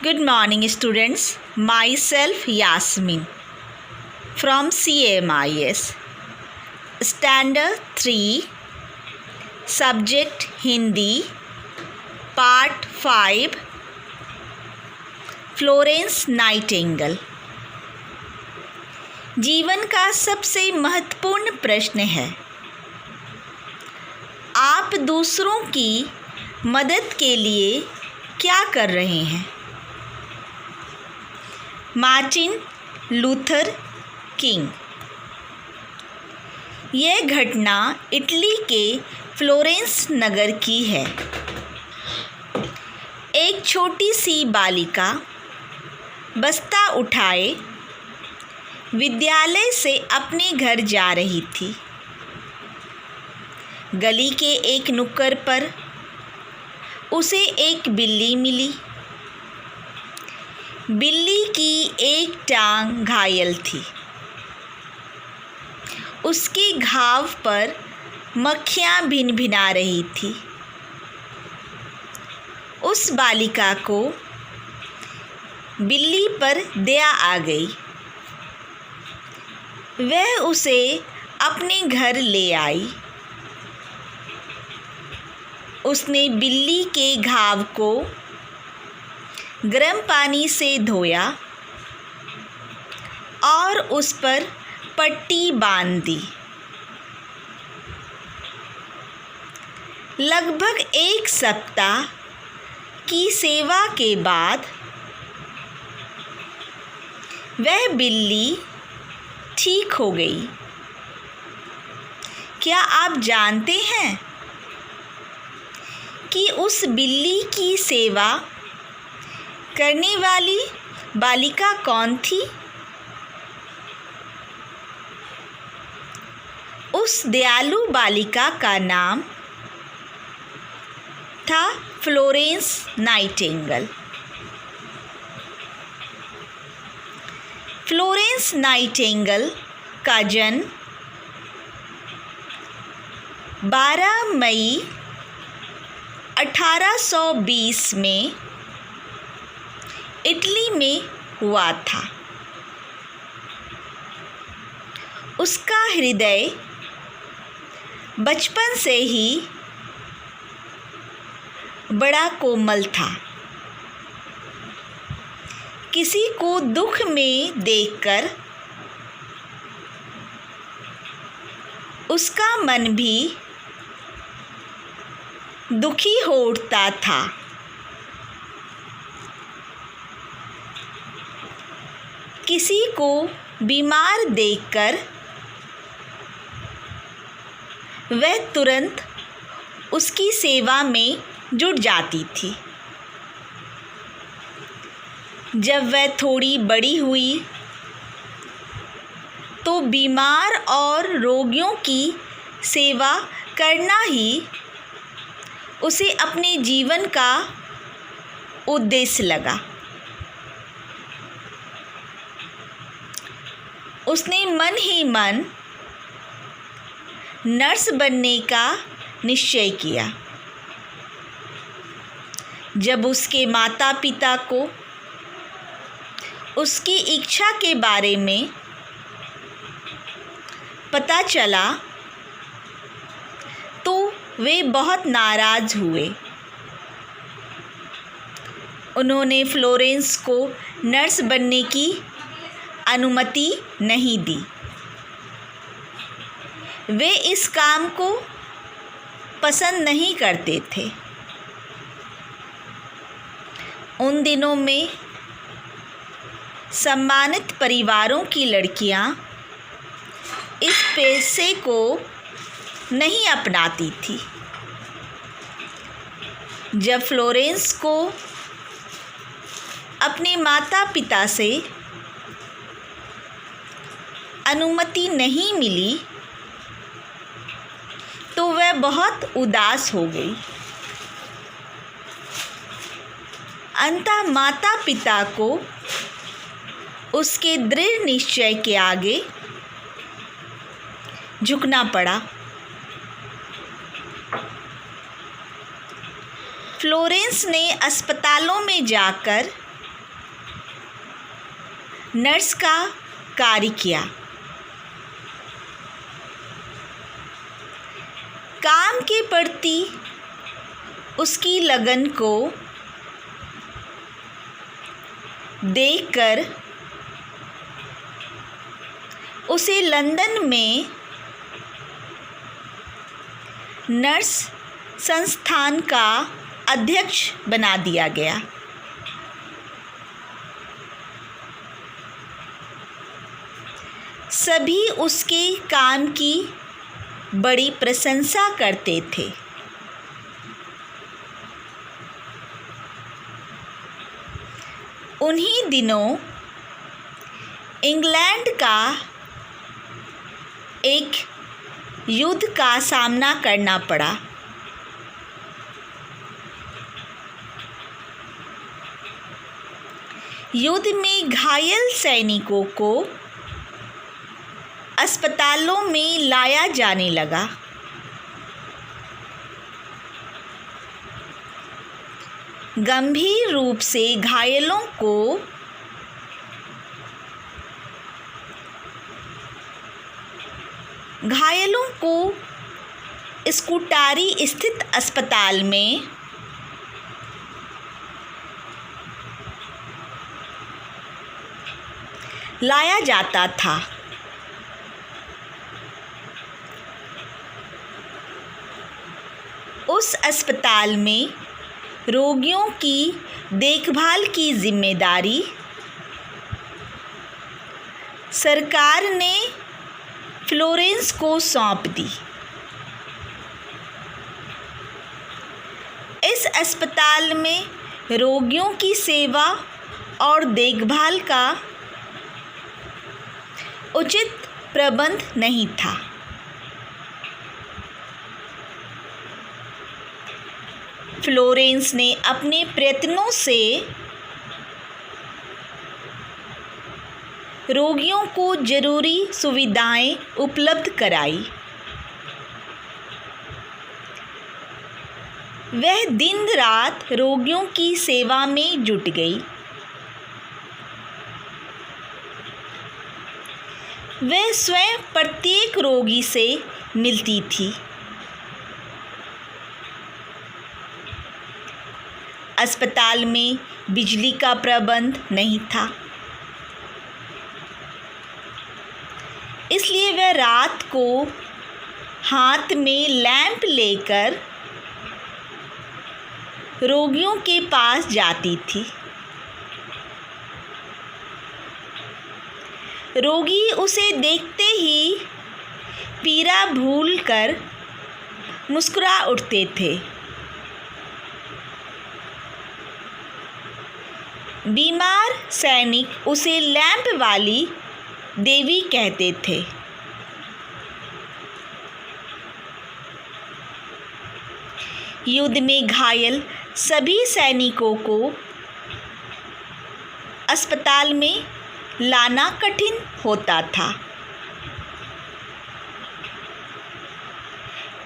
Good morning, students. Myself Yasmin from CMIS, Standard 3, Subject Hindi, Part 5, Florence Nightingale. जीवन का सबसे महत्वपूर्ण प्रश्न है, आप दूसरों की मदद के लिए क्या कर रहे हैं? Martin Luther king. यह घटना इटली के फ्लोरेंस नगर की है। एक छोटी सी बालिका बस्ता उठाए विद्यालय से अपने घर जा रही थी। गली के एक नुक्कड़ पर उसे एक बिल्ली मिली। बिल्ली की एक टांग घायल थी। उसके घाव पर मक्खियाँ भिनभिना रही थी। उस बालिका को बिल्ली पर दया आ गई। वह उसे अपने घर ले आई। उसने बिल्ली के घाव को गर्म पानी से धोया और उस पर पट्टी बांध दी। लगभग एक सप्ताह की सेवा के बाद वह बिल्ली ठीक हो गई। क्या आप जानते हैं कि उस बिल्ली की सेवा करने वाली बालिका कौन थी? उस दयालु बालिका का नाम था फ्लोरेंस नाइटिंगेल। फ्लोरेंस नाइटिंगेल का जन्म 12 मई 1820 में इटली में हुआ था। उसका हृदय बचपन से ही बड़ा कोमल था। किसी को दुख में देखकर उसका मन भी दुखी हो उठता था। किसी को बीमार देखकर वह तुरंत उसकी सेवा में जुट जाती थी। जब वह थोड़ी बड़ी हुई तो बीमार और रोगियों की सेवा करना ही उसे अपने जीवन का उद्देश्य लगा। उसने मन ही मन नर्स बनने का निश्चय किया। जब उसके माता पिता को उसकी इच्छा के बारे में पता चला तो वे बहुत नाराज़ हुए। उन्होंने फ्लोरेंस को नर्स बनने की अनुमति नहीं दी। वे इस काम को पसंद नहीं करते थे। उन दिनों में सम्मानित परिवारों की लड़कियां इस पेशे को नहीं अपनाती थी। जब फ्लोरेंस को अपने माता पिता से अनुमति नहीं मिली तो वह बहुत उदास हो गई। अंततः माता पिता को उसके दृढ़ निश्चय के आगे झुकना पड़ा। फ्लोरेंस ने अस्पतालों में जाकर नर्स का कार्य किया। काम के प्रति उसकी लगन को देखकर उसे लंदन में नर्स संस्थान का अध्यक्ष बना दिया गया। सभी उसके काम की बड़ी प्रशंसा करते थे। उन्हीं दिनों इंग्लैंड का एक युद्ध का सामना करना पड़ा। युद्ध में घायल सैनिकों को अस्पतालों में लाया जाने लगा। गंभीर रूप से घायलों को स्कूटारी स्थित अस्पताल में लाया जाता था। उस अस्पताल में रोगियों की देखभाल की जिम्मेदारी सरकार ने फ्लोरेंस को सौंप दी। इस अस्पताल में रोगियों की सेवा और देखभाल का उचित प्रबंध नहीं था। फ्लोरेंस ने अपने प्रयत्नों से रोगियों को जरूरी सुविधाएं उपलब्ध कराई। वह दिन रात रोगियों की सेवा में जुट गई। वह स्वयं प्रत्येक रोगी से मिलती थी। अस्पताल में बिजली का प्रबंध नहीं था, इसलिए वह रात को हाथ में लैंप लेकर रोगियों के पास जाती थी। रोगी उसे देखते ही पीड़ा भूलकर मुस्कुरा उठते थे। बीमार सैनिक उसे लैंप वाली देवी कहते थे। युद्ध में घायल सभी सैनिकों को अस्पताल में लाना कठिन होता था,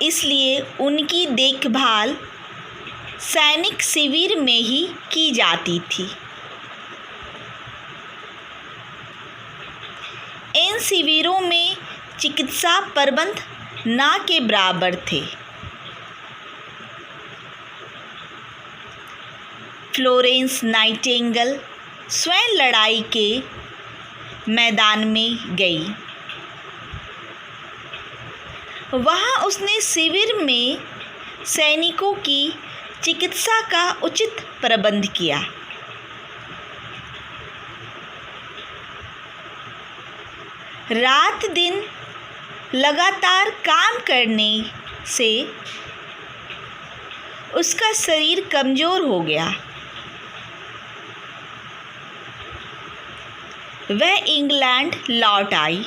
इसलिए उनकी देखभाल सैनिक शिविर में ही की जाती थी। इन शिविरों में चिकित्सा प्रबंध ना के बराबर थे। फ्लोरेंस नाइटिंगेल स्वयं लड़ाई के मैदान में गई। वहां उसने शिविर में सैनिकों की चिकित्सा का उचित प्रबंध किया। रात दिन लगातार काम करने से उसका शरीर कमज़ोर हो गया। वह इंग्लैंड लौट आई।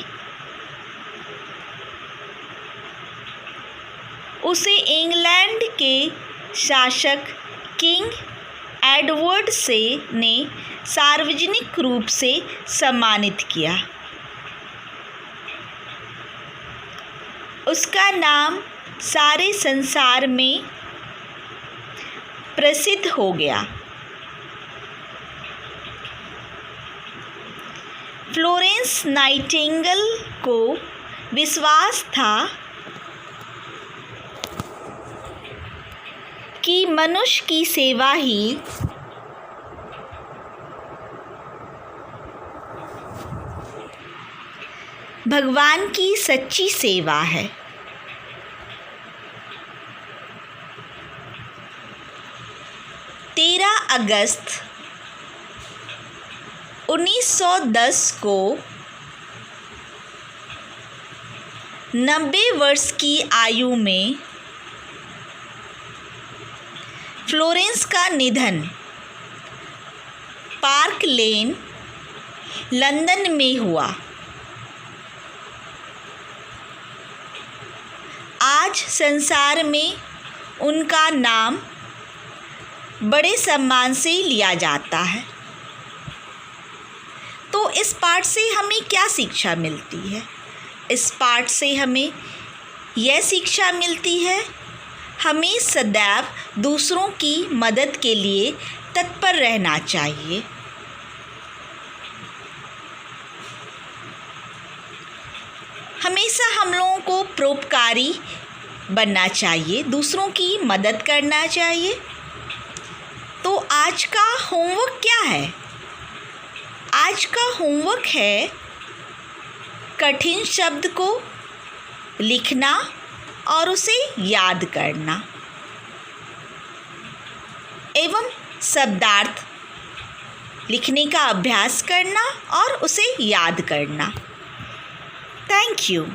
उसे इंग्लैंड के शासक किंग एडवर्ड ने सार्वजनिक रूप से सम्मानित किया। उसका नाम सारे संसार में प्रसिद्ध हो गया। फ्लोरेंस नाइटिंगेल को विश्वास था कि मनुष्य की सेवा ही भगवान की सच्ची सेवा है। 13 अगस्त 1910 को 90 वर्ष की आयु में फ्लोरेंस का निधन पार्क लेन, लंदन में हुआ। आज संसार में उनका नाम बड़े सम्मान से लिया जाता है। तो इस पाठ से हमें क्या शिक्षा मिलती है? इस पाठ से हमें यह शिक्षा मिलती है, हमें सदैव दूसरों की मदद के लिए तत्पर रहना चाहिए। हमेशा हम लोगों को परोपकारी बनना चाहिए, दूसरों की मदद करना चाहिए। तो आज का होमवर्क क्या है? आज का होमवर्क है कठिन शब्द को लिखना और उसे याद करना एवं शब्दार्थ लिखने का अभ्यास करना और उसे याद करना। Thank you.